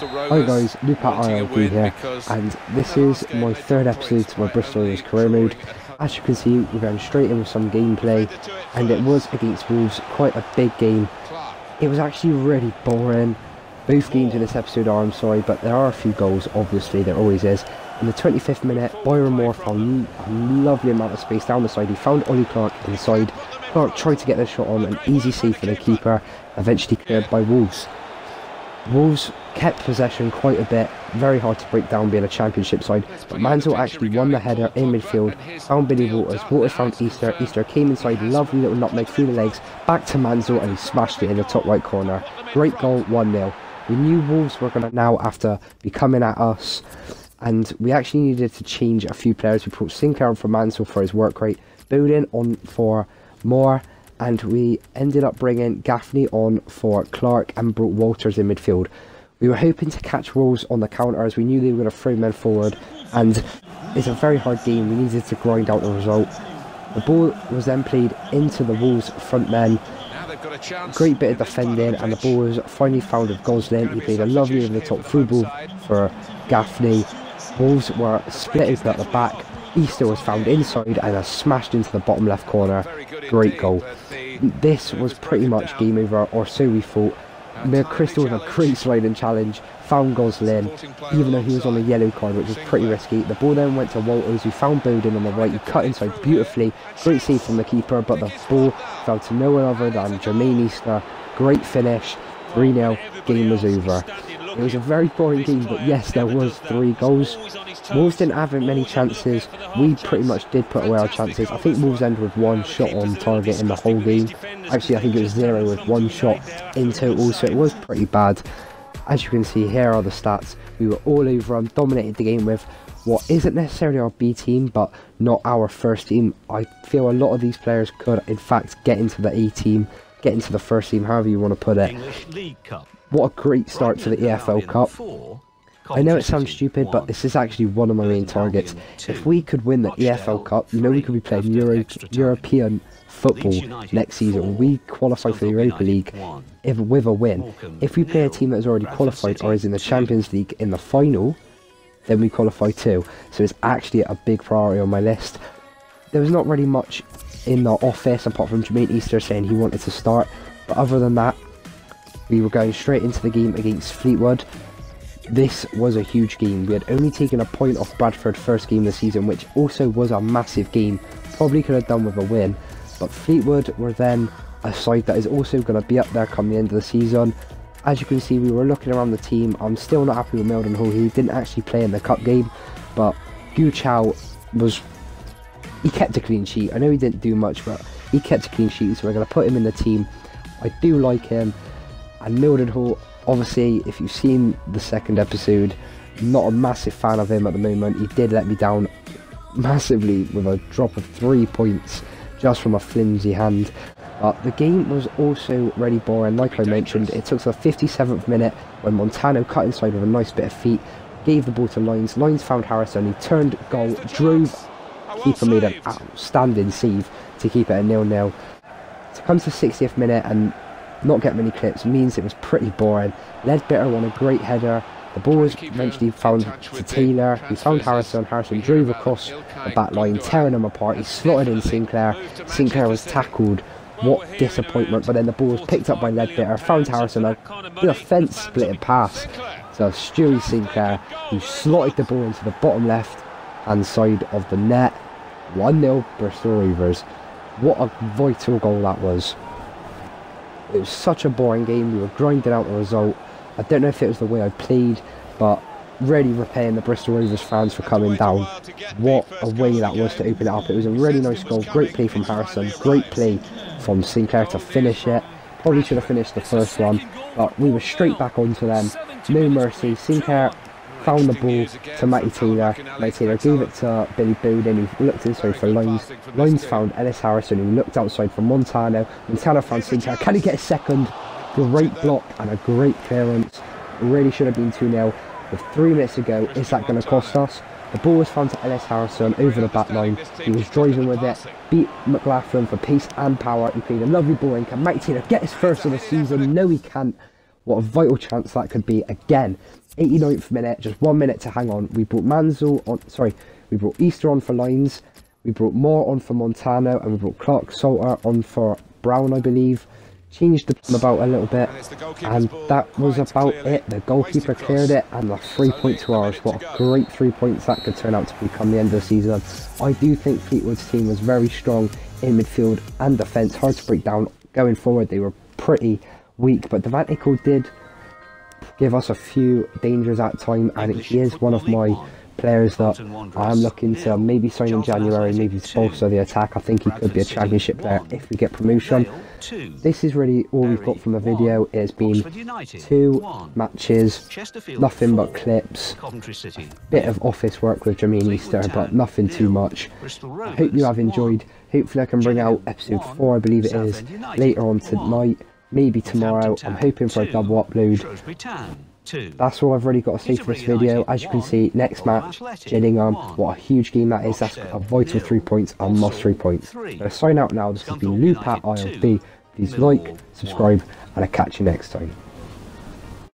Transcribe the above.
Hi guys, ILD here, and this is my third episode to my Bristol Rovers career mode. As you can see, we're going straight in with some gameplay, and it was against Wolves, quite a big game. It was actually really boring. Both games in this episode are, I'm sorry, but there are a few goals, obviously, there always is. In the 25th minute, Byron Moore found a lovely amount of space down the side. He found Ollie Clark inside. Clark tried to get the shot on, an easy save for the keeper, eventually cleared by Wolves. Wolves kept possession quite a bit, very hard to break down being a championship side, but Manzo actually won the header in midfield, found Billy Waters, Waters found Easter, Easter came inside, lovely little nutmeg through the legs, back to Manzo and he smashed it in the top right corner. Great goal, 1-0. We knew Wolves were going to now have to be coming at us, and we actually needed to change a few players. We brought Sinclair on for Manzo for his work rate, Bowden on for Moore, and we ended up bringing Gaffney on for Clark and brought Walters in midfield. We were hoping to catch Wolves on the counter as we knew they were going to throw men forward, and it's a very hard game. We needed to grind out the result. The ball was then played into the Wolves front men. Great bit of defending, and the ball was finally found with Goslin. He played a lovely over the top through ball for Gaffney. Wolves were split open at the back. Easter was found inside and has smashed into the bottom left corner. Great goal. This was pretty much game over, or so we thought. Crystal with a great sliding challenge, found Goslin, even though he was on a yellow card, which was pretty risky. The ball then went to Walters, who found Bowden on the right, he cut inside beautifully. Great save from the keeper, but the ball fell to no one other than Jermaine Easter. Great finish, 3-0, game was over. It was a very boring game, but yes, there was 3 goals. Wolves didn't have many chances. We pretty much did put away our chances. I think Wolves ended with 1 shot on target in the whole game. Actually, I think it was 0 with 1 shot in total, so it was pretty bad. As you can see, here are the stats. We were all over them, dominated the game with what isn't necessarily our B team, but not our first team. I feel a lot of these players could, in fact, get into the A team, get into the first team, however you want to put it. What a great start to the EFL Cup. I know it sounds stupid, but this is actually one of my main targets. If we could win the EFL Cup, you know we could be playing European football next season. We qualify for the Europa League with a win. If we play a team that has already qualified or is in the Champions League in the final, then we qualify too. So it's actually a big priority on my list. There was not really much in the office apart from Jermaine Easter saying he wanted to start, but other than that, we were going straight into the game against Fleetwood. This was a huge game. We had only taken a point off Bradford first game of the season, which also was a massive game. Probably could have done with a win, but Fleetwood were then a side that is also going to be up there come the end of the season. As you can see, we were looking around the team. I'm still not happy with Meldon Hall. He didn't actually play in the cup game, but Gu Chao he kept a clean sheet. I know he didn't do much, but he kept a clean sheet, so we're going to put him in the team. I do like him. And Meldon Hall, obviously, if you've seen the second episode, not a massive fan of him at the moment. He did let me down massively with a drop of 3 points just from a flimsy hand. But the game was also really boring. Like I mentioned, it took to the 57th minute when Montano cut inside with a nice bit of feet, gave the ball to Lines. Lines found Harrison, he turned goal, drove, keeper made an outstanding save to keep it a 0-0. To come to the 60th minute and not get many clips means it was pretty boring. Ledbetter won a great header. The ball was eventually found to Taylor. He found Harrison. Harrison drove across the back line, tearing him apart. He slotted in Sinclair. Sinclair was tackled. What disappointment. But then the ball was picked up by Ledbetter. Found Harrison. A fence splitting pass to Stewie Sinclair, who slotted the ball into the bottom left hand side of the net. 1-0 Bristol Rovers. What a vital goal that was. It was such a boring game. We were grinding out the result. I don't know if it was the way I played, but really repaying the Bristol Rovers fans for coming down. What a way that was to open it up. It was a really nice goal. Great play from Harrison. Great play from Sinclair to finish it. Probably should have finished the first one, but we were straight back onto them. No mercy. Sinclair found the ball to Matty Taylor. Matty Taylor gave it to Billy Bowden, who looked inside for Lines. Lines found Ellis Harrison, who looked outside for Montano. Montano found Sinclair. Can he get a second? Great block and a great clearance. It really should have been 2-0 with 3 minutes to go. Is that going to cost us? The ball was found to Ellis Harrison over the back line. He was driving with it, beat McLaughlin for pace and power. He played a lovely ball in. Can Matty Taylor get his first of the season? No, he can't. What a vital chance that could be again. 89th minute, just 1 minute to hang on. We brought Manzel on, sorry, we brought Easter on for Lines, we brought Moore on for Montano, and we brought Clark Salter on for Brown, I believe. Changed the plan about a little bit, and that was about it. The goalkeeper cleared it, and the 3 points to ours. What a great 3 points that could turn out to become the end of the season. I do think Fleetwood's team was very strong in midfield and defence, hard to break down. Going forward, they were pretty weak, but Devante did give us a few dangers at time, and he is one of my players that I'm looking to maybe sign in January, maybe to bolster the attack. I think he could be a championship player if we get promotion. This is really all we've got from the video. It has been 2 matches, nothing but clips, a bit of office work with Jermaine Easter, but nothing too much. I hope you have enjoyed. Hopefully I can bring out episode 4, I believe it is, later on tonight, maybe tomorrow. I'm hoping for a double upload. That's all I've really got to say for this video. As you can see, next match, Gillingham. What a huge game that is. That's a vital 3 points and must 3 points. I'm going to sign out now. This has been Lupat ILB. Please like, subscribe, and I'll catch you next time.